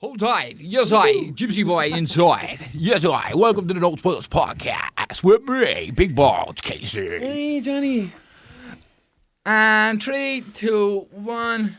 Hold tight. Yes, I, Gypsy Boy inside. Yes, I. Welcome to the NoSpudz Podcast with me, Big Balls Casey. Hey, Johnnie. And 3, 2, 1.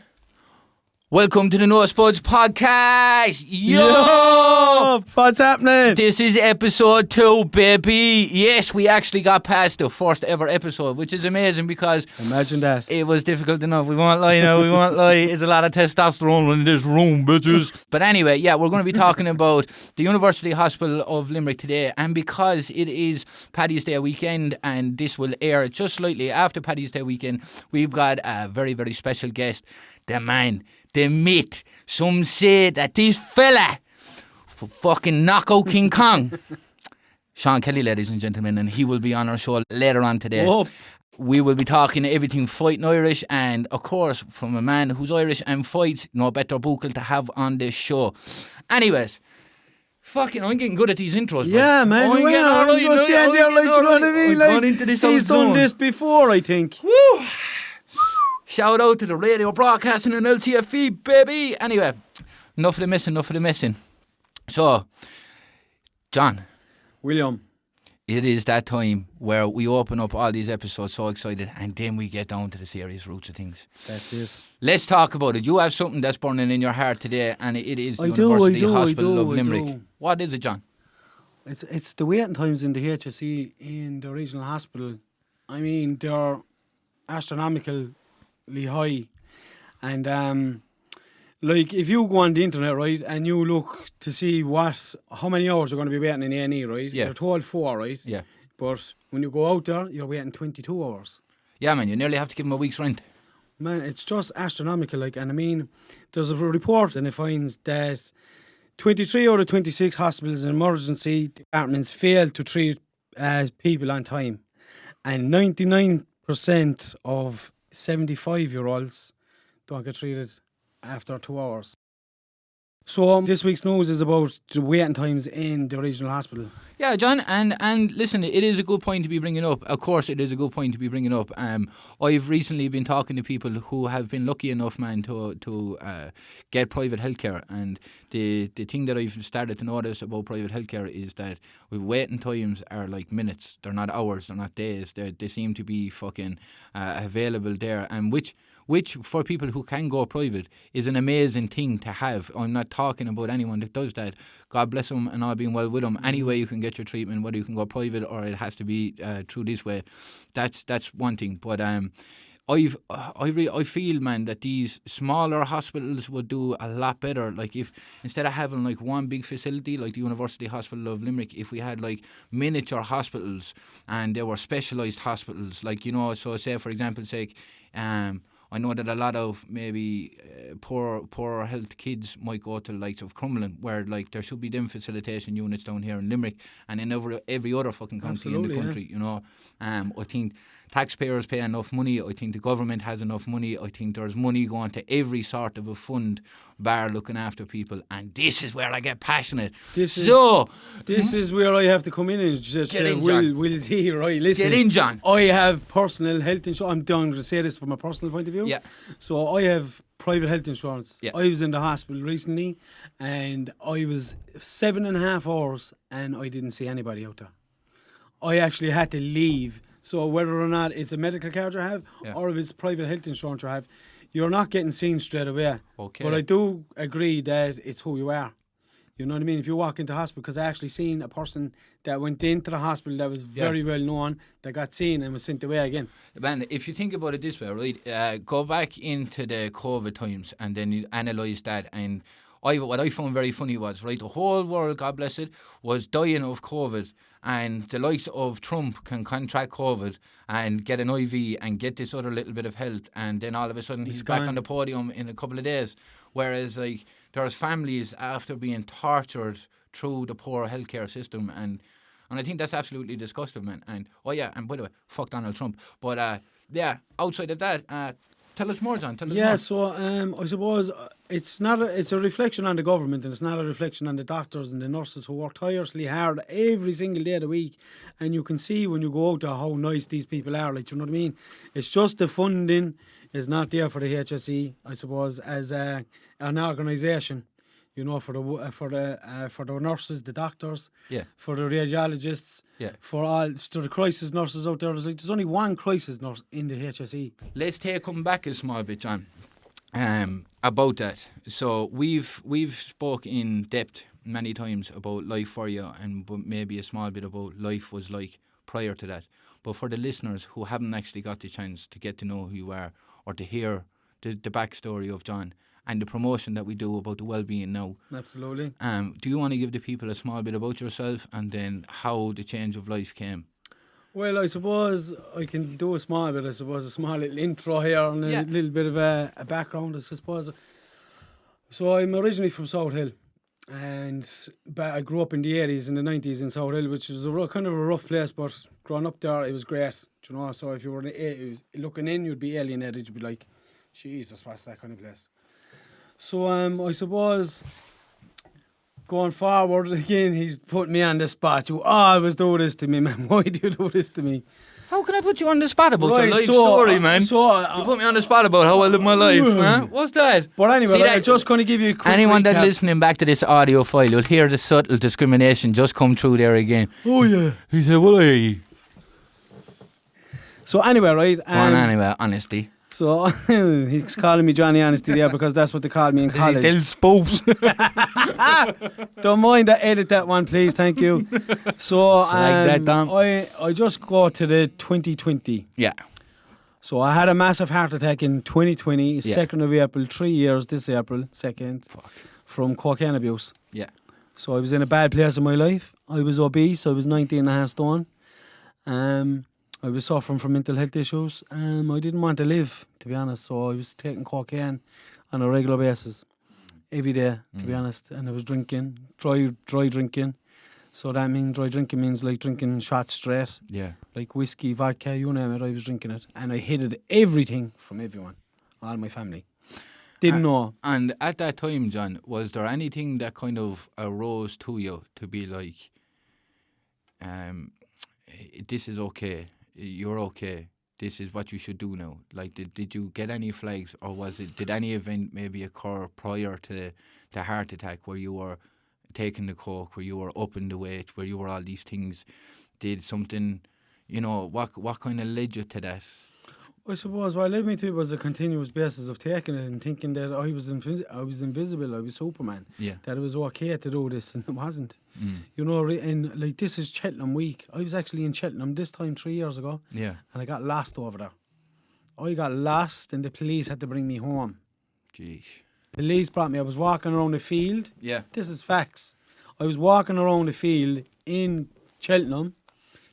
Welcome to the NoSpudz Podcast. Yo! What's happening? This is episode 2, baby. Yes, we actually got past the first ever episode, which is amazing because Imagine that. it was difficult enough. We won't lie now. We won't lie. There's a lot of testosterone in this room, bitches. But anyway, yeah, we're going to be talking about the University Hospital of Limerick today. And because it is Paddy's Day weekend and this will air just slightly after Paddy's Day weekend, we've got a very, very special guest. The man, the myth. Some say that this fella fucking knock out King Kong. Sean Kelly, ladies and gentlemen, and he will be on our show later on today. Whoa. We will be talking everything fighting Irish, and of course, from a man who's Irish and fights, no better buckle to have on this show. Anyways, fucking, I'm getting good at these intros. Yeah, man. I'm getting all right. Just saying there, like, you know what I mean? I'm going into this he's old done zone. this before, I think. Woo! Shout out to the radio broadcasting and LTFE, baby. Anyway, enough of the messing. So, John. William. It is that time where we open up all these episodes so excited and then we get down to the serious roots of things. That's it. Let's talk about it. You have something that's burning in your heart today and it is the I University do, Hospital of I Limerick. do. What is it, John? It's the waiting times in the HSE in the regional hospital. I mean, they're astronomically high. And like, if you go on the internet, right, and you look to see how many hours you're going to be waiting in A&E, right? Yeah. You're told 4, right? Yeah. But when you go out there, you're waiting 22 hours. Yeah, man, you nearly have to give them a week's rent. Man, it's just astronomical, like, and I mean, there's a report and it finds that 23 out of 26 hospitals and emergency departments fail to treat people on time. And 99% of 75-year-olds don't get treated after 2 hours. So this week's news is about the waiting times in the regional hospital. Yeah, John, and listen, it is a good point to be bringing up. Of course, it is a good point to be bringing up. I've recently been talking to people who have been lucky enough, man, to get private healthcare. And the thing that I've started to notice about private healthcare is that waiting times are like minutes. They're not hours. They're not days. They seem to be fucking available there. And which for people who can go private is an amazing thing to have. I'm not talking about anyone that does that. God bless them and all being well with them. Any way you can get your treatment, whether you can go private or it has to be through this way, that's one thing. But I feel, man, that these smaller hospitals would do a lot better. Like, if instead of having like one big facility like the University Hospital of Limerick, if we had like miniature hospitals and they were specialised hospitals, like, you know, so say for example's sake, I know that a lot of maybe poor health kids might go to the likes of Crumlin, where like there should be them facilitation units down here in Limerick and in every other fucking county in the country, you know. I think taxpayers pay enough money. I think the government has enough money. I think there's money going to every sort of a fund bar looking after people. And this is where I get passionate. This is where I have to come in and just say, Will see, right, listen. Get in, John. I have personal health insurance. I'm going to say this from a personal point of view. Yeah. So I have private health insurance. Yeah. I was in the hospital recently and I was 7.5 hours and I didn't see anybody out there. I actually had to leave. So whether or not it's a medical card you have or if it's private health insurance you have, you're not getting seen straight away. Okay. But I do agree that it's who you are. You know what I mean? If you walk into hospital, because I actually seen a person that went into the hospital that was very well known, that got seen and was sent away again. Man, if you think about it this way, right, go back into the COVID times and then you analyse that. And what I found very funny was, right, the whole world, God bless it, was dying of COVID. And the likes of Trump can contract COVID and get an IV and get this other little bit of help, and then all of a sudden he's back on the podium in a couple of days. Whereas, like, there's families after being tortured through the poor healthcare system, and I think that's absolutely disgusting, man. And and by the way, fuck Donald Trump. But outside of that, tell us more, John. Tell us more. So I suppose it's a reflection on the government, and it's not a reflection on the doctors and the nurses who work tirelessly hard every single day of the week. And you can see when you go out there how nice these people are. Like, you know what I mean? It's just the funding is not there for the HSE, I suppose, as an organisation. You know, for the nurses, the doctors, Yeah. for the radiologists, Yeah. for the crisis nurses out there. There's only one crisis nurse in the HSE. Let's come back a small bit, John, about that. So we've spoke in depth many times about life for you, and maybe a small bit about life was like prior to that. But for the listeners who haven't actually got the chance to get to know who you are or to hear the backstory of John and the promotion that we do about the well-being now. Absolutely. Do you want to give the people a small bit about yourself and then how the change of life came? Well, I suppose I can do a small bit. I suppose a small little intro here and a little bit of a background, I suppose. So I'm originally from South Hill, and I grew up in the 80s and the 90s in South Hill, which was kind of a rough place, but growing up there, it was great. Do you know? So if you were looking in, you'd be alienated. You'd be like, Jesus, what's that kind of place? So I suppose going forward again, he's put me on the spot. You always do this to me, man. Why do you do this to me? How can I put you on the spot about Right, your life so, story, man? so, you put me on the spot about how I live my life, man. What's that? But anyway, See I that- just going to give you a quick Anyone recap. that's listening back to this audio file, you'll hear the subtle discrimination just come through there again. Oh yeah. He said, "What are you?" So anyway, right? Anyway, honesty. So he's calling me Johnny Honesty there because that's what they called me in college. spoofs. Don't mind that. Edit that one, please. Thank you. So Like that, Dom. I just go to the 2020. Yeah. So I had a massive heart attack in 2020, Yeah. 2nd of April, 3 years this April, 2nd, Fuck. from cocaine abuse. Yeah. So I was in a bad place in my life. I was obese. I was 19.5 stone. I was suffering from mental health issues. I didn't want to live, to be honest. So I was taking cocaine on a regular basis, every day, to be honest. And I was drinking, dry drinking. So that means dry drinking means like drinking shots straight, Yeah. like whiskey, vodka, you name it. I was drinking it, and I hid everything from everyone, all my family. Didn't know. And at that time, John, was there anything that kind of arose to you to be like, this is okay, you're okay, this is what you should do now? Like, did you get any flags, or did any event maybe occur prior to the heart attack where you were taking the coke, where you were upping the weight, where you were all these things? Did something, what kind of led you to that? I suppose what led me to it was a continuous basis of taking it and thinking that I was invisible, I was Superman. Yeah. That it was okay to do this, and it wasn't. And like, this is Cheltenham week. I was actually in Cheltenham this time 3 years ago. Yeah. And I got lost over there. I got lost and the police had to bring me home. Jeez. Police brought me. I was walking around the field. Yeah. This is facts. I was walking around the field in Cheltenham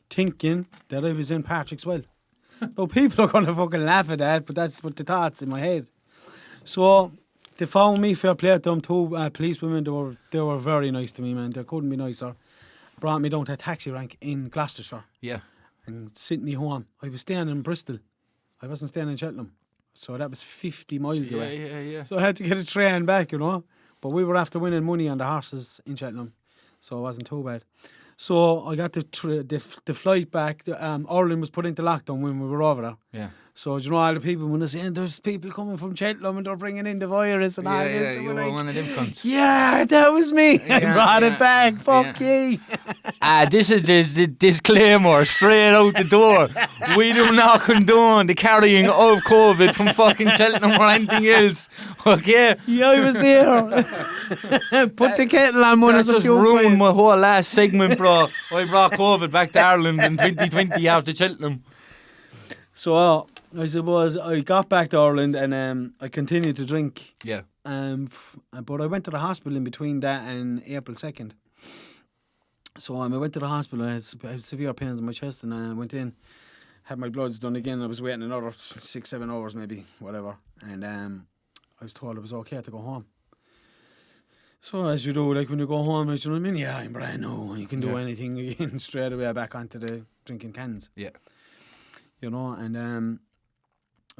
thinking that I was in Patrick's Well. No, people are going to fucking laugh at that, but that's what the thoughts in my head. So they found me, fair play to them, two police women. They were very nice to me, man. They couldn't be nicer. Brought me down to a taxi rank in Gloucestershire Yeah. and sent me home. I was staying in Bristol. I wasn't staying in Cheltenham. So that was 50 miles away. Yeah. So I had to get a train back, But we were after winning money on the horses in Cheltenham. So it wasn't too bad. So I got the flight back. Ireland was put into lockdown when we were over there. Yeah. So all the people, when they're saying there's people coming from Cheltenham and they're bringing in the virus and all this. And You we're were like, one of them cunts. yeah, that was me. I brought it back. Fuck you. This is the disclaimer straight out the door. We do not condone the carrying of COVID from fucking Cheltenham or anything else. Okay? Yeah, I was there. Put the kettle on one That's of the just few ruined quid. my whole last segment, bro. I brought COVID back to Ireland in 2020 after Cheltenham. So I suppose I got back to Ireland and I continued to drink. Yeah. But I went to the hospital in between that and April 2nd. So I went to the hospital. I had severe pains in my chest, and I went in, had my bloods done again. I was waiting another 6-7 hours, maybe, whatever. And I was told it was okay to go home. So as you do, like when you go home, you know what I mean? Yeah, I'm brand new. You can do anything again. Straight away back onto the drinking cans. Yeah. And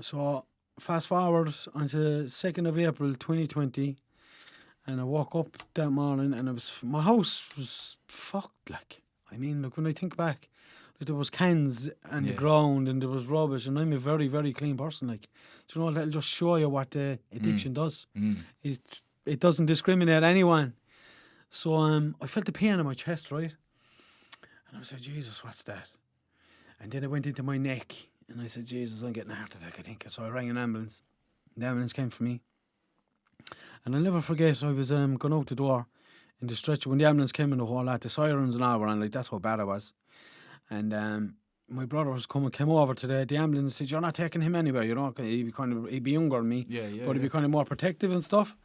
so fast forward onto 2nd of April 2020, and I woke up that morning and my house was fucked. Like, I mean, look, when I think back, like, there was cans on the ground and there was rubbish, and I'm a very, very clean person. Like, do you know, that'll just show you what the addiction does. It it doesn't discriminate anyone. So I felt the pain in my chest, right? And I said, Jesus, what's that? And then it went into my neck. And I said, Jesus, I'm getting a heart attack, I think. So I rang an ambulance. The ambulance came for me. And I'll never forget, I was going out the door in the stretcher. When the ambulance came in, the whole lot, the sirens and all were on, like, that's how bad I was. And my brother came over today. The ambulance said, you're not taking him anywhere, you know, 'cause he'd be younger than me. But he'd be kind of more protective and stuff.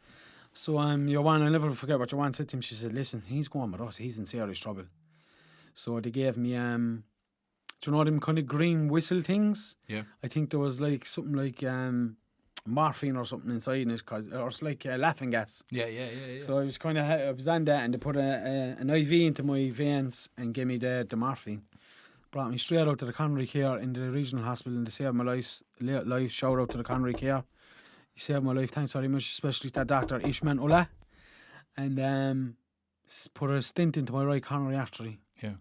So your one, I'll never forget what your one said to him. She said, listen, he's going with us. He's in serious trouble. So they gave me, do you know them kind of green whistle things? Yeah. I think there was like something like morphine or something inside it, or it's like laughing gas. Yeah. So I was on that, and they put an IV into my veins and gave me the morphine. Brought me straight out to the Connery Care in the regional hospital, and they saved my life. Shout out to the Connery Care. He saved my life. Thanks very much, especially to Dr. Ishman Ullah. And put a stent into my right coronary artery. Yeah.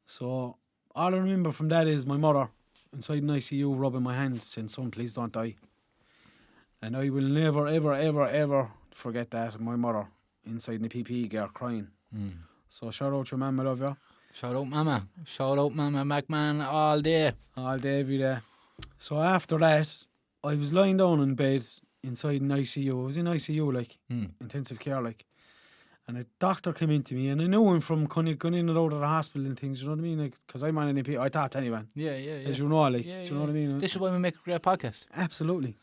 So all I remember from that is my mother inside an ICU rubbing my hand saying, son, please don't die. And I will never, ever, ever, ever forget that. My mother inside the PPE gear crying. So shout out to your mum, I love you. Shout out mama McMahon all day. All day, every day. So after that, I was lying down in bed inside an ICU. I was in ICU, like, intensive care, like. And a doctor came into me, and I knew him from kind of going in and out of the hospital and things, you know what I mean? Like, because I'm on an EP, I talk to anyone. Yeah. As you know, like, do you know what I mean? This is why we make a great podcast. Absolutely.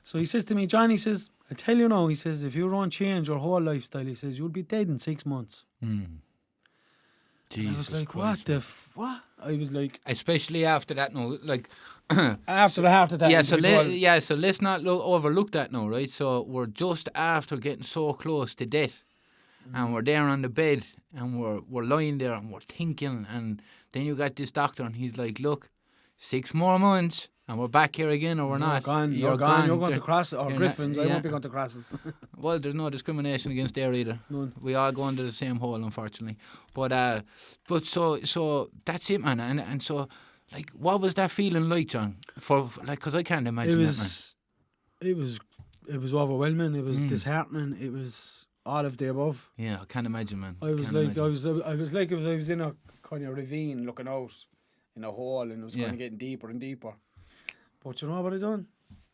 So he says to me, Johnny, says, I tell you now, he says, if you don't change your whole lifestyle, he says, you'll be dead in 6 months. Jesus and I was like, Christ, what? I was like... Especially after that, no, like... after the heart attack. So let's not overlook that now, right? So we're just after getting so close to death, and we're there on the bed, and we're lying there, and we're thinking, and then you got this doctor, and he's like, look, 6 more months, and we're back here again, or we're not. You're gone. You're going to Crosses, or Griffins. I won't be going to Crosses. Well, there's no discrimination against there either. None. We all go into the same hole, unfortunately. But so that's it, man. And so, like, what was that feeling like, John? Because I can't imagine that, man. It was overwhelming. It was disheartening. It was all of the above. Yeah, I can't imagine, man. I was like if I was in a kind of ravine looking out in a hole, and it was kind of getting deeper and deeper. But you know what I done?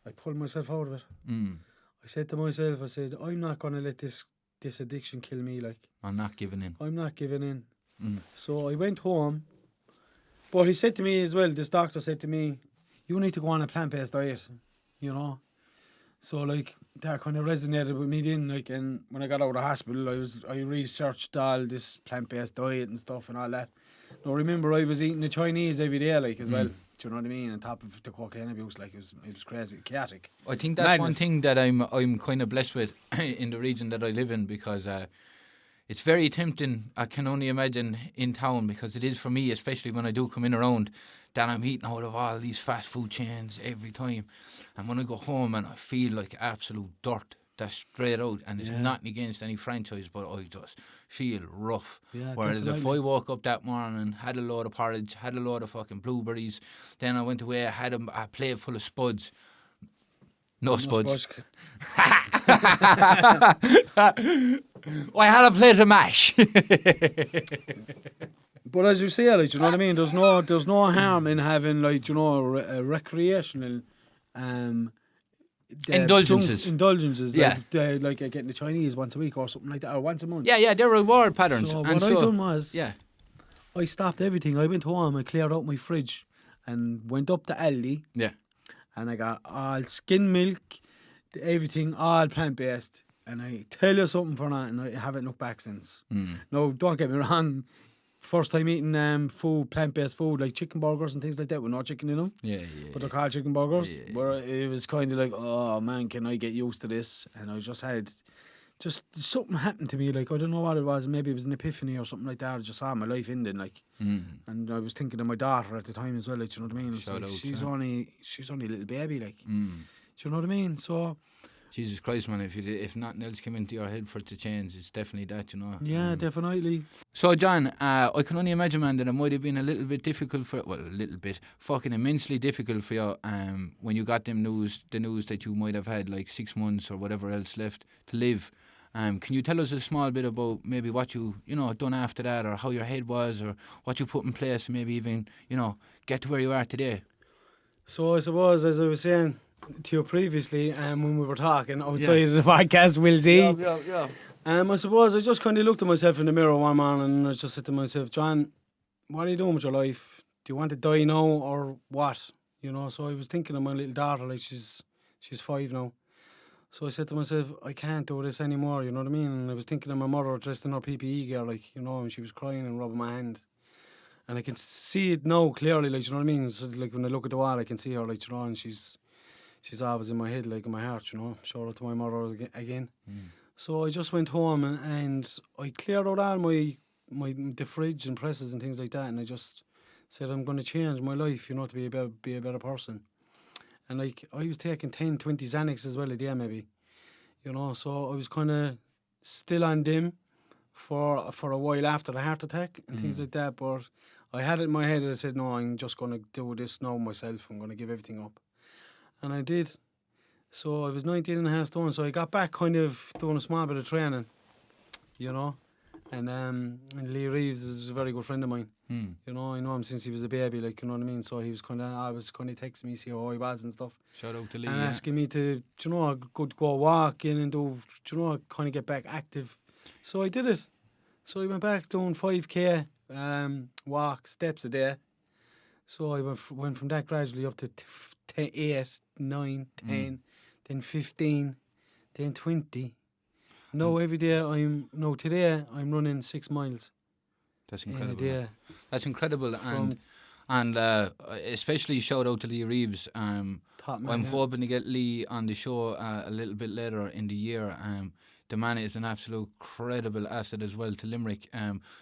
I pulled myself out of it. I said to myself, I'm not going to let this addiction kill me. Like, I'm not giving in. I'm not giving in. So I went home. But he said to me as well, this doctor said to me, you need to go on a plant-based diet, you know. So, like, that kind of resonated with me then. Like, and when I got out of the hospital, I researched all this plant-based diet and stuff and all that. Now, remember, I was eating the Chinese every day, like, as well. Do you know what I mean? On top of the cocaine abuse, like, it was crazy, chaotic. I think that's one thing that I'm kind of blessed with in the region that I live in, because it's very tempting, I can only imagine, in town, because it is for me, especially when I do come in around, that I'm eating out of all these fast food chains every time. And when I go home and I feel like absolute dirt, that's straight out, and it's nothing against any franchise, but I just feel rough. Yeah, whereas definitely. if I woke up that morning, had a load of porridge, had a load of fucking blueberries, then I went away, I had a plate full of spuds. NoSpudz. I had a plate of mash. But as you say, like, you know what I mean? There's no harm in having, like, you know, a recreational Indulgences. Indulgences, like getting the Chinese once a week or something like that, or once a month. Yeah, they're reward patterns. So what I done was, yeah, I stopped everything. I went home, I cleared out my fridge, and went up to Aldi. Yeah. And I got all skim milk, everything, all plant-based. And I tell you something for that, and I haven't looked back since. No, don't get me wrong. First time eating plant-based food, like chicken burgers and things like that with no chicken in them. Yeah. But they're called chicken burgers. Where it was kind of like, oh man, can I get used to this? And I just something happened to me. Like, I don't know what it was. Maybe it was an epiphany or something like that. I just saw my life ending, like. And I was thinking of my daughter at the time as well. Like, do you know what I mean? It's like, she's only a little baby, like. Do you know what I mean? So Jesus Christ, man, if nothing else came into your head for it to change, it's definitely that, you know. Yeah, definitely. So, John, I can only imagine, man, that it might have been a little bit difficult fucking immensely difficult for you when you got the news that you might have had like 6 months or whatever else left to live. Can you tell us a small bit about maybe what you done after that, or how your head was, or what you put in place to maybe even, get to where you are today? So I suppose, as I was saying to you previously, when we were talking outside of the podcast, Will Z. Yeah. I suppose I just kind of looked at myself in the mirror one morning and I just said to myself, John, what are you doing with your life? Do you want to die now or what? So I was thinking of my little daughter, like she's 5 now. So I said to myself, I can't do this anymore, you know what I mean? And I was thinking of my mother dressed in her PPE gear, like, and she was crying and rubbing my hand. And I can see it now clearly, like, you know what I mean? So, like, when I look at the wall, I can see her, like, and she's always in my head, like, in my heart, Shout out to my mother again. So I just went home and I cleared out all the fridge and presses and things like that, and I just said I'm going to change my life, to be a better person. And like I was taking 10, 20 Xanax as well a day maybe, so I was kind of still on them for a while after the heart attack and things like that, but I had it in my head and I said, no, I'm just going to do this now myself, I'm going to give everything up. And I did. So I was 19 and a half stone, so I got back kind of doing a small bit of training, and Lee Reeves is a very good friend of mine. I know him since he was a baby, like, you know what I mean? So he was kind of texting me, see how I was and stuff. Shout out to Lee. And asking me to, I could go walk in and do, kind of get back active. So I did it. So I went back doing 5k walk, steps a day. So I went from that gradually up to 8, 9, 10, then 15, then 20. Every day today I'm running 6 miles. That's incredible. In a day. That's incredible, and especially shout out to Lee Reeves. I'm hoping to get Lee on the show a little bit later in the year. The man is an absolute credible asset as well to Limerick.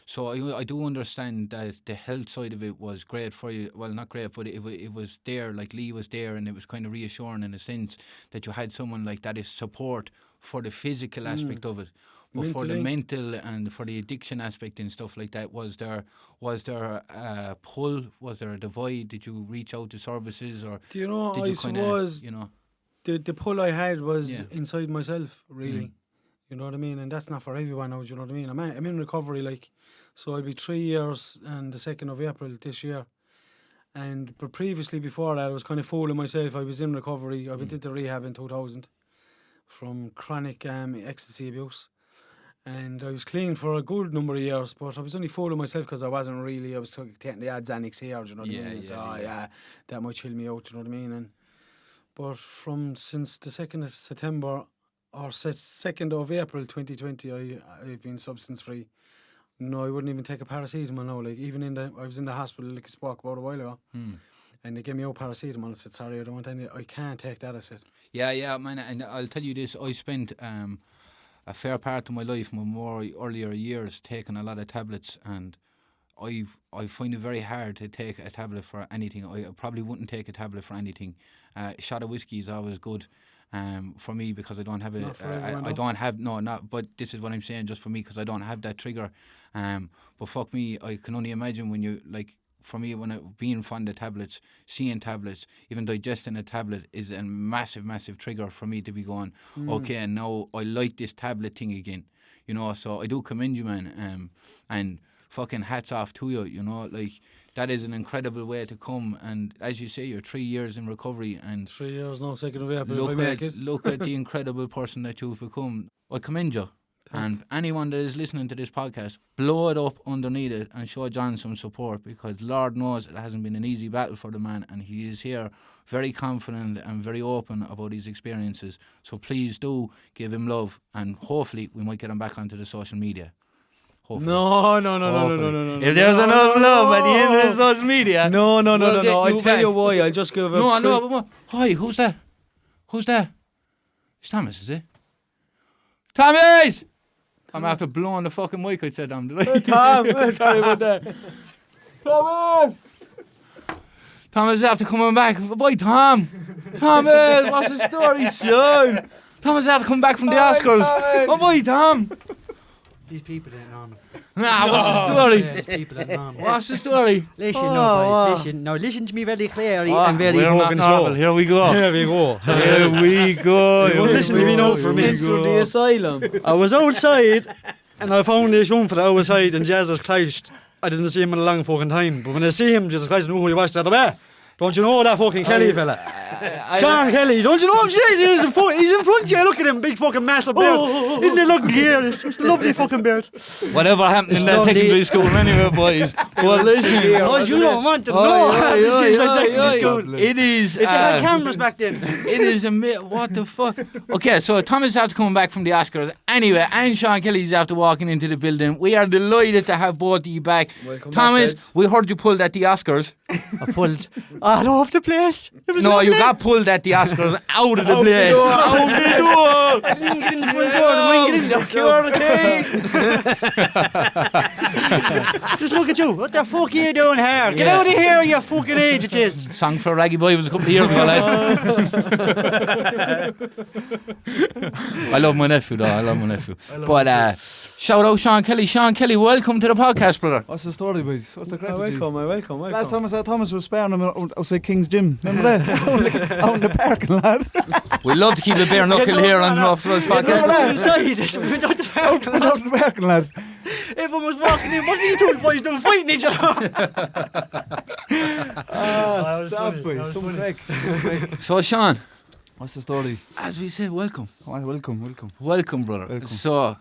So I do understand that the health side of it was great for you. Well, not great, but it was there, like Lee was there, and it was kind of reassuring in a sense that you had someone like that is support for the physical aspect of it. But for the mental and for the addiction aspect and stuff like that, was there a pull? Was there a divide? Did you reach out to services, or did you suppose the pull I had was inside myself, really. You know what I mean? And that's not for everyone now, you know what I mean? I'm in recovery, like, so I'll be 3 years on the 2nd of April this year. But previously, before that, I was kind of fooling myself. I was in recovery. I went into rehab in 2000 from chronic ecstasy abuse. And I was clean for a good number of years, but I was only fooling myself because I wasn't really. I was taking the Xanax here, do you know what I mean? So, that might chill me out, do you know what I mean? But since the 2nd of September, or 2nd of April 2020, I've been substance free. No, I wouldn't even take a paracetamol now. Like, even I was in the hospital, like I spoke about a while ago, and they gave me out paracetamol. I said, sorry, I don't want any. I can't take that. I said. Yeah, man. And I'll tell you this: I spent a fair part of my life, my more earlier years, taking a lot of tablets, and I find it very hard to take a tablet for anything. I probably wouldn't take a tablet for anything. A shot of whiskey is always good. For me, because I don't have but this is what I'm saying, just for me, because I don't have that trigger. But fuck me, I can only imagine when you, like, for me, when being fond of tablets, seeing tablets, even digesting a tablet is a massive trigger for me to be going, okay, now I like this tablet thing again, so I do commend you, man, and fucking hats off to you, like, that is an incredible way to come. And as you say, you're 3 years in recovery, and 3 years, no, 2nd of April, if I make it. Look at the incredible person that you've become. I commend you. And anyone that is listening to this podcast, blow it up underneath it and show John some support, because Lord knows it hasn't been an easy battle for the man, and he is here very confident and very open about his experiences. So please do give him love, and hopefully we might get him back onto the social media. Hopefully. No. If there's enough love at the end of the social media. No. I'll tell you why. I'll just give Hi, who's that? It's Thomas, is it? Thomas! I'm after blowing the fucking mic, I said. I'm delighted. Tom! Sorry about that. Thomas is after coming back. Boy, Tom! Thomas, what's the story, son? Thomas have come back from the Oscars. Oh boy, Tom. These people ain't normal. Nah, what's the story? These people ain't normal. What's the story? Listen, boys. Listen to me very clearly and very we're not fucking normal. slow. Here we go. Here we go. Here we go. Listen to me now for me. Into the asylum. I was outside and I found this young fella outside and Jesus Christ, I didn't see him in a long fucking time. But when I see him, Jesus Christ, I know who he was straight away. Don't you know that fucking Kelly fella? Sean Kelly, don't you know him? Jeez, he's in front of you. Look at him, big fucking massive beard. Isn't it lovely here? It's a lovely fucking beard. Whatever happened in that secondary school anyway, boys. But listen, because you don't want to know. This is a secondary school. It is. If they had cameras back then. It is what the fuck? Okay, so Thomas is after coming back from the Oscars. Anyway, and Sean Kelly's after walking into the building. We are delighted to have both of you back. Welcome Thomas, back, we heard you pulled at the Oscars. I pulled all over the place. No, you got pulled at the Oscars out of the place. Out the door. I didn't get in the front door. The security. Just look at you. What the fuck are you doing here? Get out of here, you fucking age it is. Song for a Raggy Boy was a couple of years ago, lad. I love my nephew, though. But shout out Sean Kelly. Sean Kelly, welcome to the podcast, brother. What's the story, boys? What's the crack? Welcome. Last time I saw Thomas was sparring him outside King's Gym. Remember that? Out in the parking lot. We love to keep a bare knuckle here on the NoSpudz Podcast. Inside. We went out the parking lot. Out in the parking lot. Everyone was walking in. What are these two boys doing? Fighting each other. Stop, boys. Some crack. So, Sean, What's the story? as we said, welcome. Welcome, brother. Welcome. So,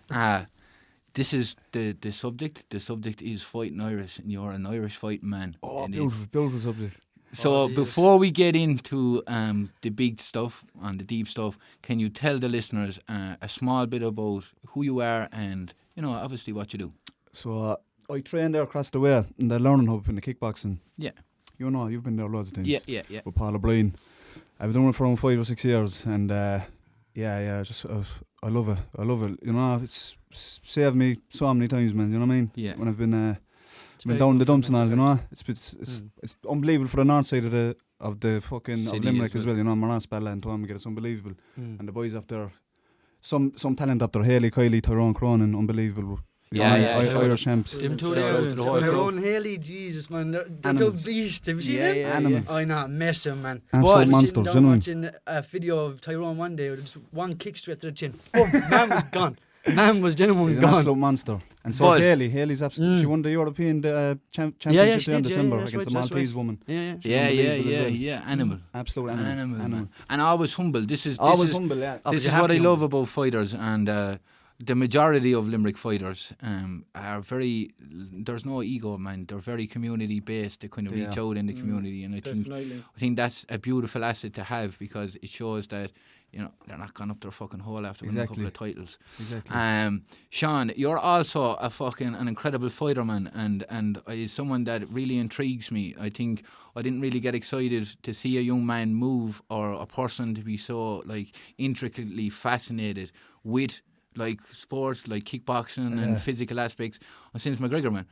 this is the subject. The subject is fighting Irish, and you're an Irish fighting man. Oh, It is. beautiful subject. So before we get into the big stuff and the deep stuff, can you tell the listeners a small bit about who you are and, obviously what you do? So I trained there across the way in the learning hub in the kickboxing. Yeah. You've been there loads of times. Yeah. With Paul O'Brien. I've been doing it for around 5 or 6 years, and just I love it. It's saved me so many times, man. You know what I mean? Yeah. When I've been down in the dumps and all, it's unbelievable for the north side of the fucking City of Limerick as as well. Marans Bella and Tom, it's unbelievable. And the boys up there, some talent up there, Haley, Kylie, Tyrone Cronin, unbelievable. Irish champs. Them two Shout out there. to the whole Tyrone Haley, Jesus, man. They're Animals. beasts. Have you seen Yeah, them? yeah, Animals. I know, mess them, man. Absolute I was monsters, sitting down genuine. watching a video of Tyrone one day with just one kick straight to the chin. Boom, man was gone. Man was genuinely He's an gone. absolute monster. And so But- Haley's absolutely. She won the European championship she there in did, December that's against right, the Maltese woman. Yeah. unbelievable as well. Yeah. Animal. Absolute Animal, animal. man. And always humble. This is Humble, yeah. This you is have what to I be love humble. about fighters, and the majority of Limerick fighters are very. There's no ego, man. They're very community based. They kind of reach out in the community, and I think that's a beautiful asset to have because it shows that they're not gone up their fucking hole after winning a couple of titles. Exactly. Sean, you're also an incredible fighter, man, and is someone that really intrigues me. I think I didn't really get excited to see a young man move or a person to be so intricately fascinated with sports like kickboxing and physical aspects since McGregor, man.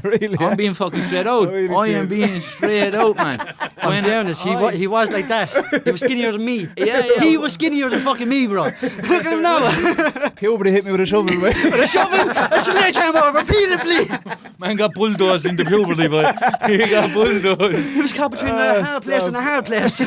Really? I'm being fucking straight out. I am being straight out, man. In fairness, he was like that. He was skinnier than me. Yeah. He was skinnier than fucking me, bro. Look at him now. Puberty hit me with a shovel, mate. With a shovel, a sledgehammer, repeatedly. Man got bulldozed into puberty, boy. He got bulldozed. He was caught between a hard place and a hard place.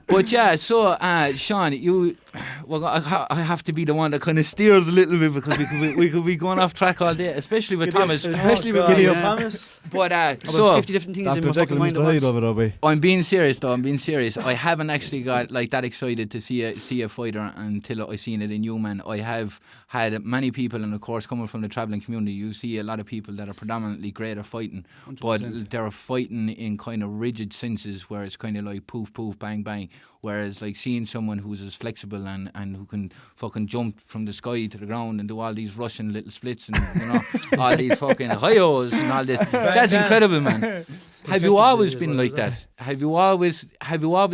But yeah, so Sean, I have to be the one that kind of steers a little bit because we could be going off track all day, especially with Thomas. Especially with Giddy Giddy up, Thomas. But About so 50 different things in Dr. my Jekyll fucking and mind Mr. at Hyde once. over there, boy. I'm being serious though. I haven't actually got that excited to see a fighter until I seen it in you, man. I have had many people, and of course coming from the travelling community, you see a lot of people that are predominantly great at fighting, 100%. but they're fighting in kind of rigid senses where it's kind of like poof poof bang bang. Whereas seeing someone who's as flexible and who can fucking jump from the sky to the ground and do all these Russian little splits and all these fucking hi-yos and all this, that's incredible, man. Have you always been like that? Have you always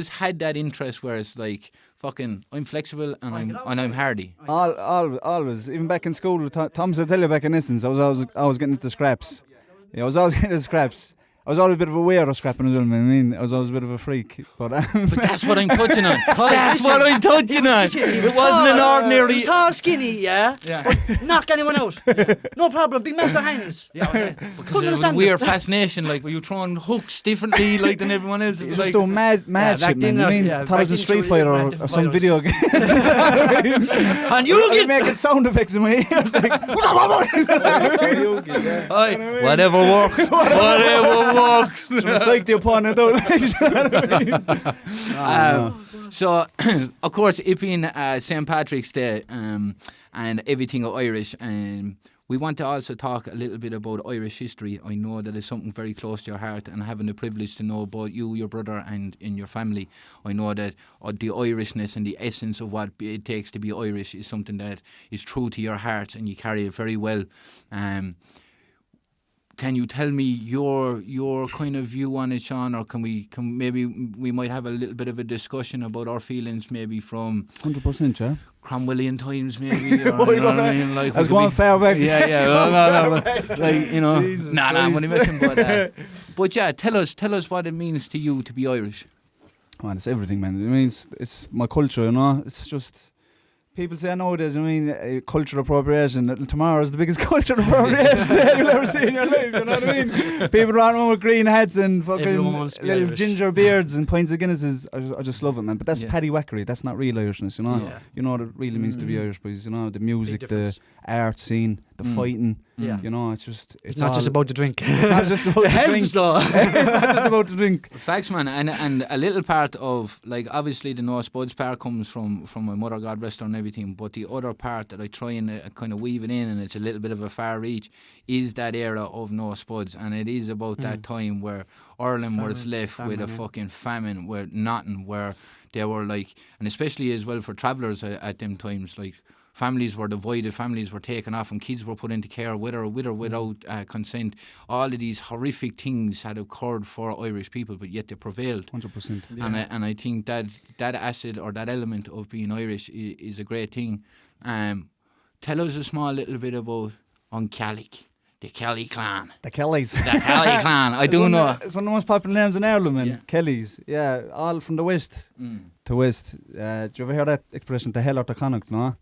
had that interest where it's fucking I'm flexible and I'm hardy? Always. Even back in school, Thomas will tell you back in instance, I was getting into scraps. Yeah, I was always getting into scraps. I was always a bit of a weirdo scrapping as well, man. I mean, I was always a bit of a freak. But that's what I'm touching on. That's listen, what I'm touching on. It wasn't an ordinary... He was tall, skinny, yeah. But knock anyone out. No problem, big mess of hands. Yeah, okay. Because Couldn't it was a understand weird it. fascination, like, were you throwing hooks differently, like, than everyone else? It you was just like... doing mad back shit, then, man. I mean, yeah, thought it was back a then Street you Fighter went or to some fighters. video game. And you I'd get be making sound effects in my ears, like... Aye, whatever works. Whatever works. Trying to psych the opponent out. So, of course, it being St. Patrick's Day and everything Irish, we want to also talk a little bit about Irish history. I know that it's something very close to your heart, and having the privilege to know about you, your brother, and in your family, I know that the Irishness and the essence of what it takes to be Irish is something that is true to your heart, and you carry it very well. Can you tell me your kind of view on it, Sean, or can maybe we might have a little bit of a discussion about our feelings, maybe from 100%, yeah. Cromwellian times, maybe, or you know what I mean? Like, I was going far back. Yeah, no, like, you know, Jesus I'm Christ. only messing, but yeah, tell us what it means to you to be Irish. Man, it's everything, man. It means it's my culture, you know. It's just people say nowadays. I mean, cultural appropriation. Tomorrow is the biggest cultural appropriation day you'll ever see in your life. You know what I mean? People run around with green hats and Everyone fucking wants to be little Irish. ginger beards and pints of Guinnesses. I just love it, man. But that's Yeah. paddywhackery. That's not real Irishness, you know. Yeah. You know what it really means to be Irish, boys. You know, the music, the difference. art scene, the fighting. Yeah. You know, it's just It's not just about the drink. It's not just about It the drink. helps though. It's not just about the drink. Facts, man, and a little part of, like, obviously the NoSpudz part comes from my mother, God rest her, and everything, but the other part that I try and kind of weave it in, and it's a little bit of a far reach, is that era of NoSpudz, and it is about that time where Ireland was left with a fucking famine, where nothing, where they were like, and especially as well for travellers at them times, like, families were divided, families were taken off, and kids were put into care with or without consent. All of these horrific things had occurred for Irish people, but yet they prevailed. 100%. And I think that asset or that element of being Irish is a great thing. Tell us a small little bit about Kelly, the Kelly clan. The Kellys. The Kelly clan, I do know. It's one of the most popular names in Ireland, man. Yeah. Kellys. Yeah, all from the west to west. Do you ever hear that expression, the hell out the Connacht, no?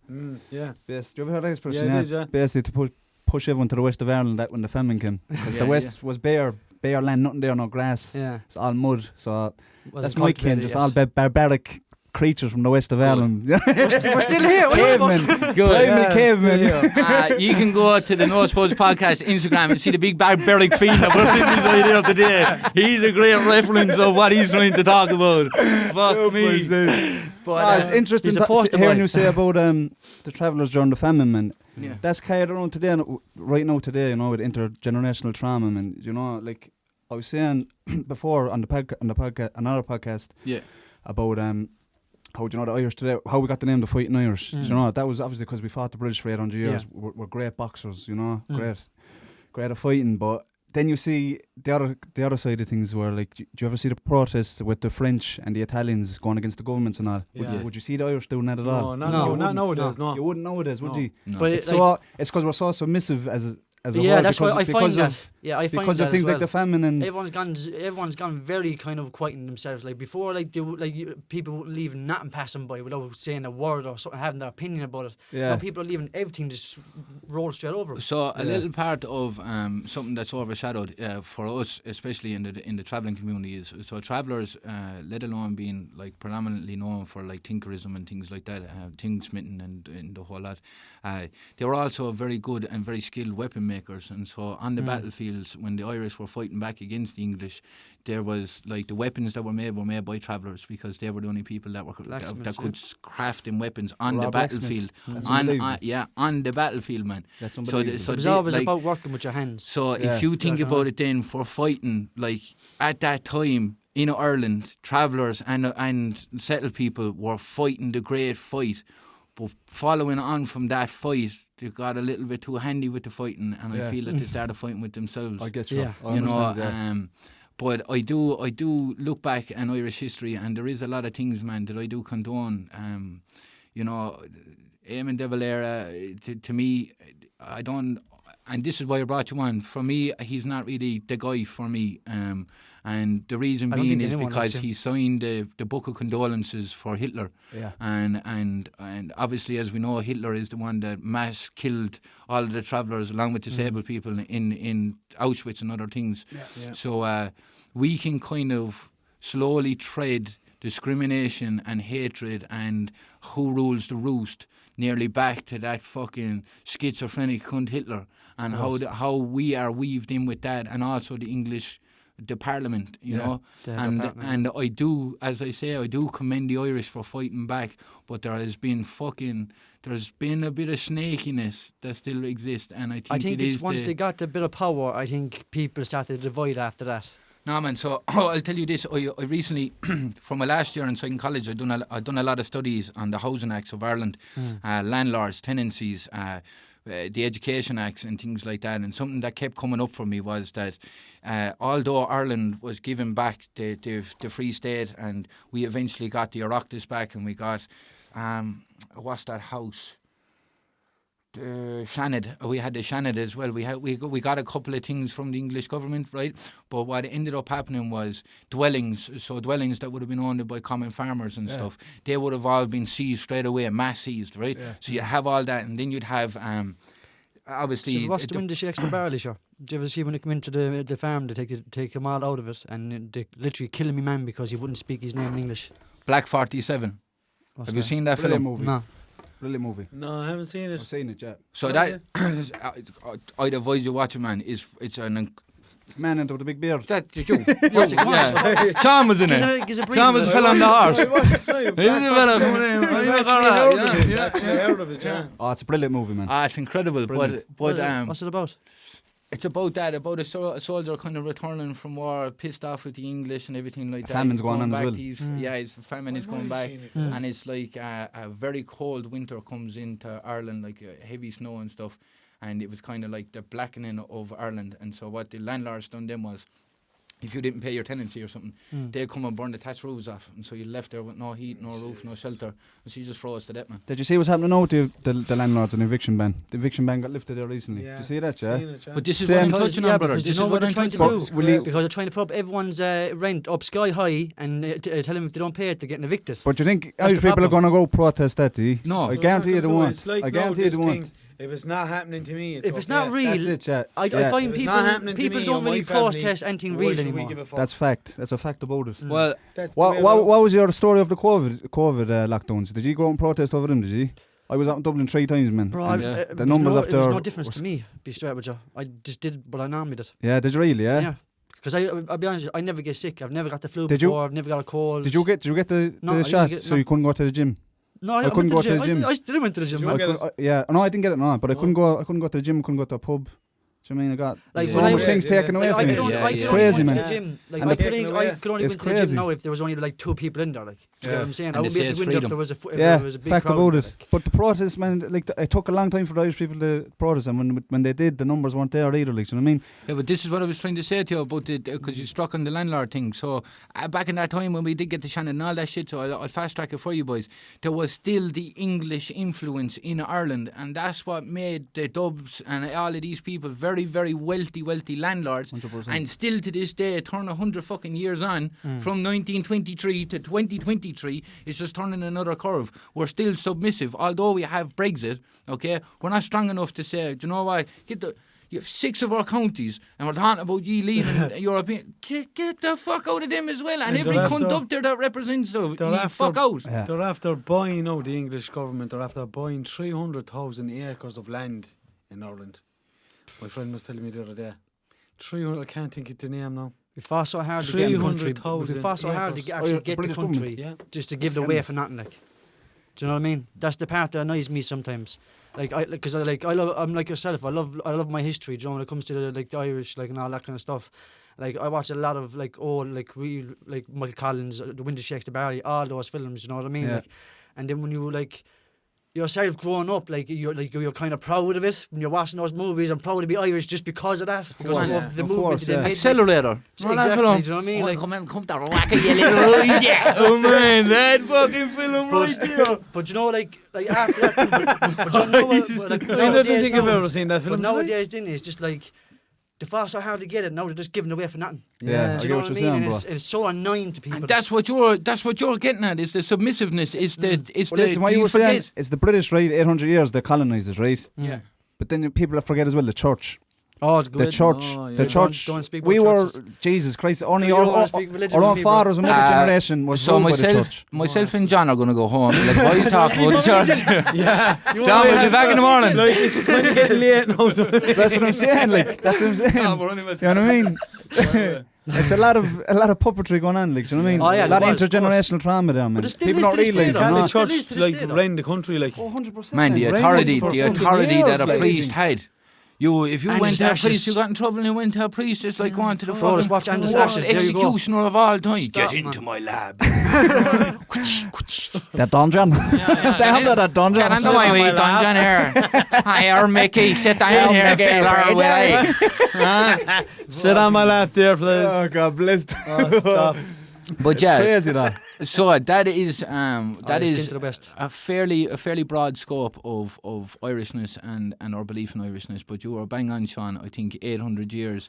Yeah. Yes. Do you ever hear that expression? Yeah, it is, yeah. Basically to push everyone to the west of Ireland that when the famine came. Because the west was bare land, nothing there, no grass. Yeah. It's all mud. So that's Wasn't my kin, cultivated just yet. all barbaric creatures from the west of Ireland. We're still here. What are you about? Cavemen. Good. Primal cavemen. You can go to the NoSpudz Podcast Instagram and see the big barbaric fiend that we're sitting beside here today. He's a great reference of what he's trying to talk about. Fuck me. But, It's interesting he's a poster hearing boy. you say about the travellers during the famine, man. Yeah. That's carried around today, right now today, you know, with intergenerational trauma, man. You know, like I was saying before on the podcast, another podcast, yeah. about how do you know the Irish today, how we got the name the Fighting Irish. You know, that was obviously because we fought the British for 800 years. We're great boxers, you know, great at fighting. But then you see the other side of things where, like, do you ever see the protests with the French and the Italians going against the governments and all? Yeah. Would you see the Irish doing that at all? No, not nowadays, no. You wouldn't nowadays, would No. you? No. But It's because we're so submissive as a yeah, whole. that's why I find because that. of, Yeah, I find because that of things as well. like the famine and Everyone's gone very kind of quiet in themselves. Like before, like people wouldn't leave nothing passing by without saying a word or something, having their opinion about it. Yeah. Now people are leaving everything just roll straight over. So a little part of something that's overshadowed for us, especially in the travelling community, is so travellers, let alone being like predominantly known for like tinkerism and things like that, tingsmithing and the whole lot. They were also very good and very skilled weapon makers, and so on the battlefields when the Irish were fighting back against the English, there was like the weapons that were made by travellers, because they were the only people that could craft them weapons on the battlefield. On the battlefield, man. That's So unbelievable. It was always about working with your hands. So if you think about it, then for fighting, like at that time in Ireland, travellers and settled people were fighting the great fight, but following on from that fight, they got a little bit too handy with the fighting, and I feel that they started fighting with themselves. I get you. Yeah. I You know, understand, but I do look back on Irish history, and there is a lot of things, man, that I do condone. You know, Eamon De Valera, to me, I don't. and this is why I brought you on. For me, he's not really the guy for me. And the reason being is because he signed the Book of Condolences for Hitler. Yeah. And obviously, as we know, Hitler is the one that mass killed all of the travellers along with disabled people in Auschwitz and other things. Yeah. So we can kind of slowly tread discrimination and hatred and who rules the roost nearly back to that fucking schizophrenic cunt Hitler, and how we are weaved in with that, and also the Parliament, you know, and I do, as I say, I do commend the Irish for fighting back, but there's been a bit of snakiness that still exists, and I think it's once they got a bit of power, I think people started to divide after that. No, man. So I'll tell you this. I recently, from my last year inside in college, I've done a lot of studies on the Housing Acts of Ireland, landlords, tenancies, the Education Acts and things like that. And something that kept coming up for me was that although Ireland was given back the Free State, and we eventually got the Oireachtas back, and we got, what's that house? The Shanad. We had the Shanad as well. We got a couple of things from the English government, right? But what ended up happening was dwellings. So dwellings that would have been owned by common farmers and stuff, they would have all been seized straight away, mass seized, right? Yeah. So you have all that, and then you'd have obviously. So what's the window shakes for barley, sure? Do you ever see when they come into the farm, they take them all out of it, and they literally killing me man because he wouldn't speak his name in English? Black 47. Have you seen that film? Movie. No. Brilliant movie. No, I haven't seen it. I've seen it, yeah. So that I'd advise you watch it, man. It's an man into the big beard. That's you. Yeah. Sean was in it. Sean was a fella on the horse. Oh, it's a brilliant movie, man. It's incredible. Brilliant. But what's it about? It's about a soldier kind of returning from war, pissed off with the English and everything like that. Famine's going on as well. Yeah, his famine is going back, and it's like a very cold winter comes into Ireland, like heavy snow and stuff, and it was kind of like the blackening of Ireland. And so what the landlords done then was, if you didn't pay your tenancy or something, they'd come and burn the thatch roofs off, and so you're left there with no heat, no roof, no shelter, and so you just froze to death, man. Did you see what's happening now with the landlords and eviction ban? The eviction ban got lifted there recently. Yeah. Did you see that, yeah? But this is what I'm touching on, brother. Because This you know is what they're trying to do. Because they're trying to put up everyone's rent up sky high, and tell them if they don't pay it, they're getting evicted. But you think Irish people are going to go protest that, do you? No. I guarantee you they won't. I guarantee you they won't. If it's not happening to me, if it's not real, that's it, yeah. I find people don't really protest anything real anymore. That's fact. That's a fact about it. Well, what was your story of the COVID lockdowns? Did you go out and protest over them? Did you? I was out in Dublin 3 times, man. Bro, the numbers up there. There was no difference to me. Be straight with you. I just did what I normally did. Yeah, did you really? Yeah. Because I'll be honest, I never get sick. I've never got the flu before. I've never got a cold. Did you get the shot so you couldn't go to the gym? No, I couldn't go to the gym. I still went to the gym. No, I didn't get it. No, but I couldn't go to the gym. I couldn't go to a pub. Do you know what I mean? I got like so much things taken away from me. It's crazy, man. I could only go to the gym now if there was only like 2 people in there. Like, do you know what I'm saying? I wouldn't be able to go in if there was a big fact crowd. About it. But the protests, man, like it took a long time for the Irish people to protest, and when they did, the numbers weren't there either. Like, do you know what I mean? Yeah, but this is what I was trying to say to you about because you struck on the landlord thing. So back in that time when we did get the Shannon and all that shit, so I'll fast track it for you boys. There was still the English influence in Ireland, and that's what made the Dubs and all of these people very, very wealthy landlords. 100%. And still to this day, turn 100 fucking years on, from 1923 to 2023, it's just turning another curve. We're still submissive, although we have Brexit. Okay, we're not strong enough to say, do you know what? You have 6 of our counties, and we're talking about you leaving European. Get the fuck out of them as well. And every cunt up there that represents them, fuck out. Yeah. They're after buying, the English government, they're after buying 300,000 acres of land in Ireland. My friend was telling me the other day. 300, I can't think of the name now. We fought so hard to get the country. We fought so hard to actually get the country, just to give it away for nothing. Like, do you know what I mean? That's the part that annoys me sometimes. I'm like yourself. I love my history. Do you know, when it comes to the Irish, and all that kind of stuff. Like, I watch a lot of real Michael Collins, The Wind That Shakes the Barley, all those films. You know what I mean? Yeah. And then when you yourself growing up, like you're kind of proud of it when you're watching those movies. I'm proud to be Irish just because of that, because of the movement. Accelerator. Exactly. Do you know what I mean? Like, come to Rock, you little yeah. Oh man, that fucking film right there. But you know, like after that, but you know what? Like, I don't think I've ever seen that film. But nowadays, it's just like the fast are hard to get it. Now they're just giving away for nothing. Yeah, Do you know what I mean? And it's so annoying to people. And that's what you're getting at. Is the submissiveness? Is the listen, what you were saying, it's the British, right? 800 years they colonised it, right? Yeah. But then people forget as well the church. Oh, it's good. The church, the church. Don't speak about we were churches. Jesus Christ. Only You our don't wanna speak religion own with people. fathers and another generation was so ruled by the church. myself and John are going to go home. Like, why are you talking about the church? Yeah. John, we'll be back in the morning. Like, it's kind of getting late now. So. That's what I'm saying. Like, that's what I'm saying. You know what I mean? It's a lot of puppetry going on. Like, do you know what I mean? Oh, yeah, a lot of of course. intergenerational trauma there, man. But it still People is don't to this realise. day, Can though. the It still is church to this like day, though. run the country? Like, 100%. Man, the authority that a like, priest had. If you And went his to a ashes. priest, you got in trouble and you went to a priest, it's like going to the Bro, just watch Andy's ashes, there you go. executioner of all time. Stop, Get into man. my lab. That dungeon. They have that dungeon. Get into my wee dungeon here. Hi, Mickey, sit down here, fella, will I? sit on my lap there, please. Oh, God bless. Oh, stop. But It's yeah, crazy that. so that is Irish to the best. a fairly broad scope of Irishness and our belief in Irishness. But you were bang on, Sean. I think 800 years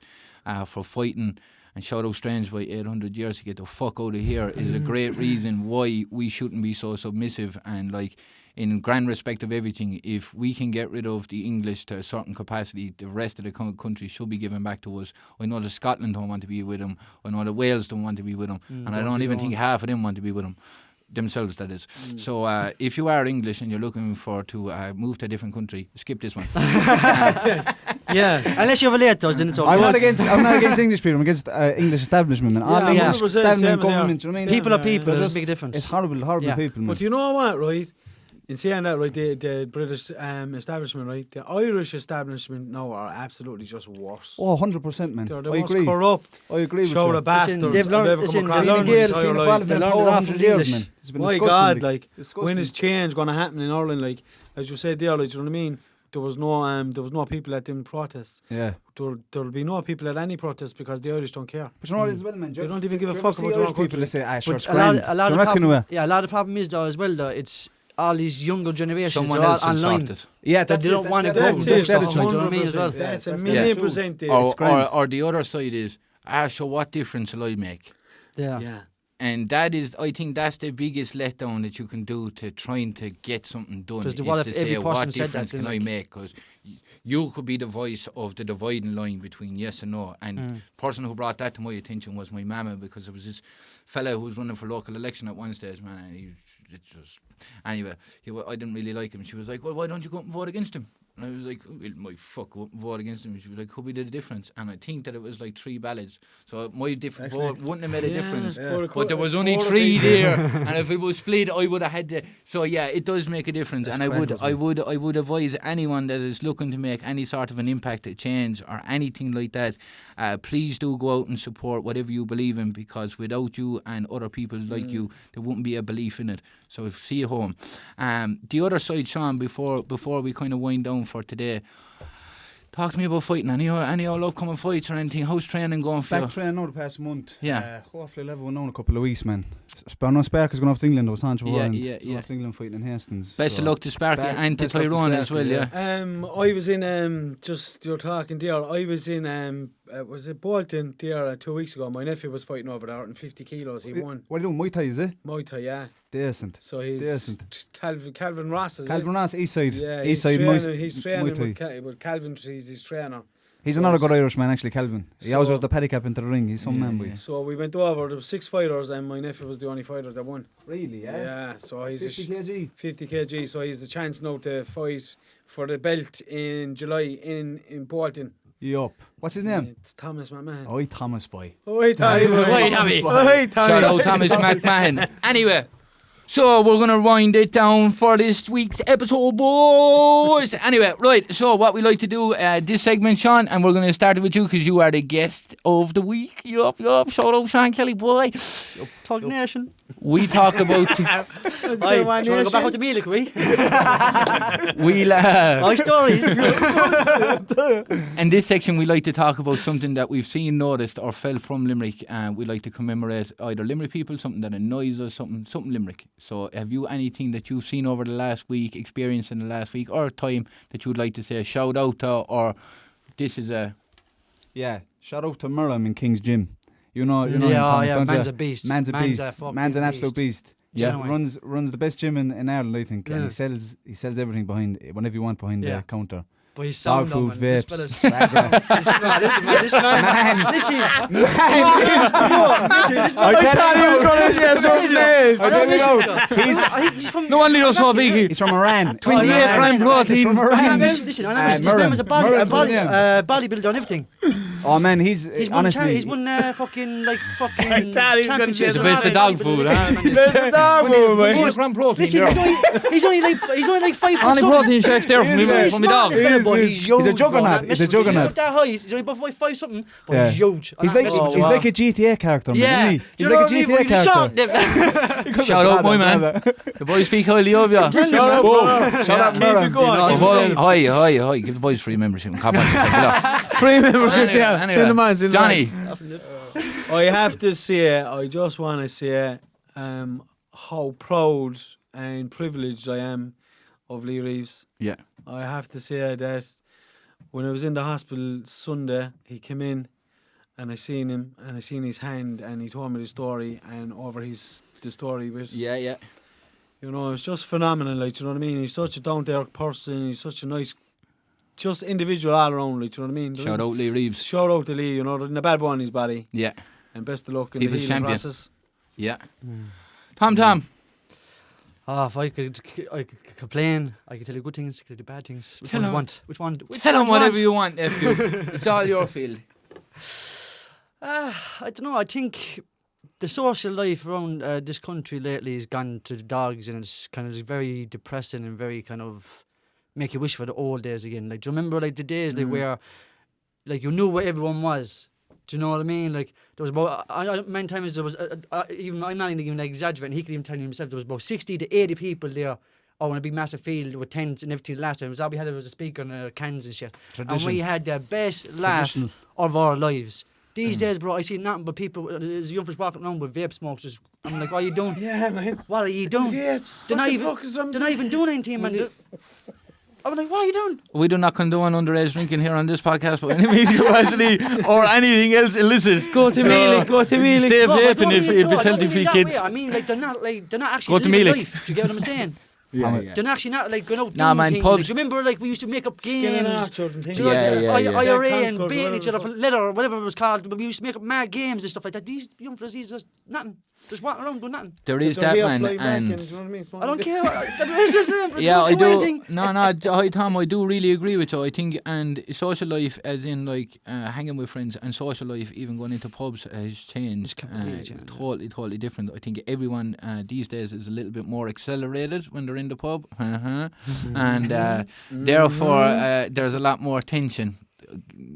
for fighting and shout out strange by 800 years to get the fuck out of here is a great reason why we shouldn't be so submissive. And like, in grand respect of everything, if we can get rid of the English to a certain capacity, the rest of the country should be given back to us. I know that Scotland don't want to be with them. I know that Wales don't want to be with them. And I don't even think half of them want to be with them. Themselves, that is. So if you are English and you're looking to move to a different country, skip this one. Yeah. Unless you're related to us, then it's okay. I'm not against English people. I'm against English establishment, man. All Yeah, English 100% establishment, same government. You know what I mean? People are people. They're There's a just- big difference. It's horrible Yeah. people, man. But you know what, right? In saying that, right, the British establishment, right, the Irish establishment now are absolutely just worse. Oh, 100%, man. They're the I most agree. corrupt, I agree with show you. of bastards they've learned- I've ever listen, come across they've in my learned- entire Fianna life. Fáil They for learned it off 400 from years, English. man. It's been My disgusting, God, like, disgusting. when is change going to happen in Ireland? Like, as you said there, like, do you know what I mean? There was no people at them protests. Yeah. There'll be no people at any protest because the Irish don't care. But you know what as well, man? They don't even give a do you fuck ever see about their Irish own people country. that say, sure, it's But grand. a lot Do of you reckon problem, a lot of problem is though as well though, it's all these younger generations, Someone they're all else will online. sort it. Yeah, That they don't want to go. That's They've it, said it, do you know what I 100%. mean as well? That's a that's million true. percent there. Or, It's grand. or the other side is, so what difference will I make? Yeah. Yeah. And that is, I think that's the biggest letdown that you can do to trying to get something done. 'Cause Is what to if say, every what person said that, difference then, can I like- make? Because you could be the voice of the dividing line between yes and no. And the person who brought that to my attention was my mama, because it was this fella who was running for local election at one stage, man. And anyway, I didn't really like him. She was like, well, why don't you go up and vote against him? And I was like, well, my fuck, go up and vote against him. She was like, who be the difference? And I think that it was like 3 ballots. So my different vote wouldn't have made a difference. But there was only 3 there. And if it was split, I would have had to. So yeah, it does make a difference. And I would advise anyone that is looking to make any sort of an impact, a change or anything like that, please do go out and support whatever you believe in, because without you and other people like you, there wouldn't be a belief in it. So see you home. The other side, Sean, before we kind of wind down for today, talk to me about fighting. Any old upcoming fights or anything? How's training going for you? Back training now the past month. Yeah. Hopefully I'll have one now in a couple of weeks, man. Spark is going off to England. I was talking to Ireland. Yeah. Off to England fighting in Hastings. Best of luck to Sparky and to best luck to Tyrone as well, Sparky, yeah. I was in just you're talking there. I was in was it Bolton there 2 weeks ago. My nephew was fighting over there, and 50 kilos. He won. What are you doing? Muay Thai, is it? Muay Thai, yeah. Decent. So he's Decent. Calvin Ross. Is Calvin it? Ross, East Side. Yeah, East Side Muay he's training Thai. with Calvin. He's his trainer. He's another good Irishman, actually, Calvin. He always So- wears the paddy cap into the ring. He's some man, boy. So we went over. There were 6 fighters, and my nephew was the only fighter that won. Really, Yeah. So he's 50 kg. 50 kg. So he's the chance now to fight for the belt in July in Bolton. Yup. What's his name? It's Thomas, my man. Oi, Thomas, boy. Oh, wait, Tommy. Wait, Tommy. Wait, Tommy. Shout out Thomas McMahon. Anyway, So we're going to wind it down for this week's episode, boys. Anyway, right, so what we like to do, this segment, Sean, and we're going to start it with you because you are the guest of the week. Yup. Shout out Sean Kelly, boy. Tug Nation. We talk about... Do you want to go back out to me, we? We'll... stories. In this section, we like to talk about something that we've seen, noticed, or felt from Limerick. We like to commemorate either Limerick people, something that annoys us, something Limerick. So have you anything that you've seen over the last week, experienced in the last week or time that you would like to say a shout out to, or this is a... Yeah, shout out to Murram in King's Gym. You know him, Yeah, Thomas, yeah, don't man's you? a beast. Man's a beast. fucking Man's an absolute beast. Yeah. Genuine. Runs the best gym in Ireland, I think, and Yeah. he sells everything behind, whenever you want, behind Yeah. the counter. But he's Dog sound food, this vapes. fella's this man. Listen. I thought he was going to say something else. He's from... No wonder you're so big. He's from Iran. 28 gram protein. He's from Iran. Listen, I know his name was a bodybuilder and everything. Oh man, he's won honestly. he's won fucking thought he was gonna say championships. It's the best of dog food, huh? There's a dog food, man. 28 gram protein. Listen, he's only like 5 foot Only something. protein shakes there from He's me, only from my small, dog. the fella, but he's huge. a juggernaut, bro. he's a Listen, juggernaut. He's not that high. He's only above 5 something, but Yeah. he's huge. He's like a GTA character, man, Yeah. isn't he? He's like a GTA character. Shout out, my man. The boys speak highly of you. Shout out, Shout out, keep it Murram. going. Hi. Give the boys free membership. Come on. Free membership Anyway, there. anyway. Send them on, send them on. Johnny. I have to say, I just want to say how proud and privileged I am of Lee Reeves. Yeah. I have to say that when I was in the hospital Sunday, he came in and I seen him and I seen his hand and he told me the story and over the story with, Yeah. you know, it's just phenomenal, like, you know what I mean? He's such a down-to-earth person, he's such a nice, just individual all around, like, you know what I mean? Shout out Lee Reeves. Shout out to Lee, you know, there's a bad bone in his body. Yeah. And best of luck in People's the healing champion. process. Yeah. Tom. If I could complain, I could tell you good things, I could tell you bad things. Which Tell one do you him. want? Which one? Tell him whatever you want, nephew. It's all your field. I don't know. I think the social life around this country lately has gone to the dogs, and it's kind of very depressing and very kind of make you wish for the old days again. Like, do you remember like the days like where, like, you knew where everyone was? Do you know what I mean? Like, there was about many times there was even, I'm not even exaggerating. He could even tell you himself there was about 60 to 80 people there. On a big massive field with tents and everything. Last time it was all we had was a speaker and cans and shit, and we had the best laugh of our lives. These days, bro, I see nothing but people. There's young fellas walking around with vape smokes. I'm like, what are you doing? Yeah, man. What are you doing? Vapes. They're What not the even. fuck is wrong They're with not even doing anything, man. I'm like, what are you doing? We do not condone underage drinking here on this podcast by any means capacity or anything else illicit. Go to Mealy, go to Mealy. Stay No, I vaping don't if mean- no, it's I don't healthy mean for that kids. way. I mean, like they're not actually Go to living Mealy. life. Do you get what I'm saying? Yeah. They're actually not like going out Nah, doing man, things. pubs- Like, do you remember, like we used to make up Skinning games. Orchard and things Do you know, Yeah, the yeah. IRA Yeah, and Concord, baiting each other whatever for leather or whatever it was called. But we used to make up mad games and stuff like that. These young fellas, these just nothing. Just walking around doing nothing. There is that, man. And I don't care. It's just, yeah, I do. Anything. No, hi, Tom. I do really agree with you. I think, and social life, as in like hanging with friends, and social life, even going into pubs, has changed. It's completely changed, Totally different. I think everyone these days is a little bit more accelerated when they're in the pub, and therefore there's a lot more tension.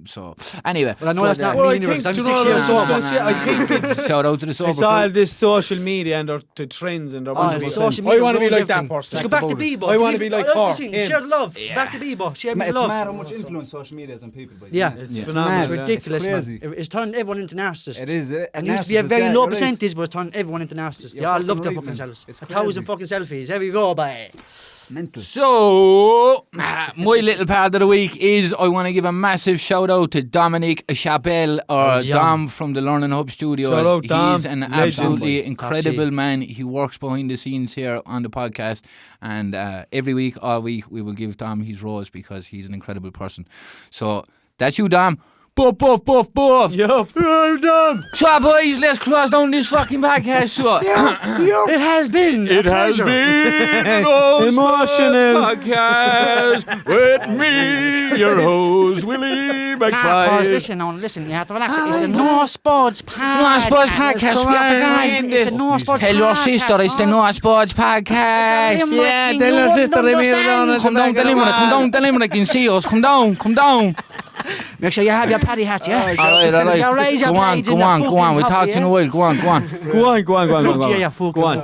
So anyway, Well, I know that's not Well, me I anyway, think, 'cause I'm do you 6 know years what I sober. was gonna say? I think it's shout out to the sober. it's all this social media and the trends and their Oh, social media I want to be ruined like that everything. person. Let's go back to Bebo. I wanna be like her, Listen, him. share the love. Yeah. Back to Bebo. Share me It's the love. mad how much influence social media has on people. But Yeah. It's Yeah. phenomenal. It's Yeah. ridiculous, It's man. crazy. It's turned everyone into narcissists. It is. And it used to be a very low percentage, but it's turned everyone into narcissists. They You're all fucking love their right, fucking man. selves. It's 1,000 fucking selfies. Here we go, bye. Mental. So, my little part of the week is I want to give a massive shout out to Dominic Chabelle, or John. Dom from the Learning Hub Studios. Shout out, Dom. He's an Legend. absolutely Top incredible G. man. He works behind the scenes here on the podcast, and every week, all week, we will give Dom his rose because he's an incredible person. So, that's you, Dom. Buff. Yup. So, boys, let's close down this fucking podcast. So. It has been. It has been Emotional podcast with me, your host, Willie McFly. Listen, you have to relax. It's the NoSpudz Podcast. NoSpudz Podcast, we are behind It's the NoSpudz Podcast. Tell your sister it's the NoSpudz Podcast. Yeah, tell your sister they made it on. Come down, the Limerick can see us. Come down. Make sure you have your paddy hat, yeah? All right. Now raise your blades in Go the on. fucking We'll talk copy, to you in a yeah? while. Go on. Go on. Look, yeah, you fucking Go on.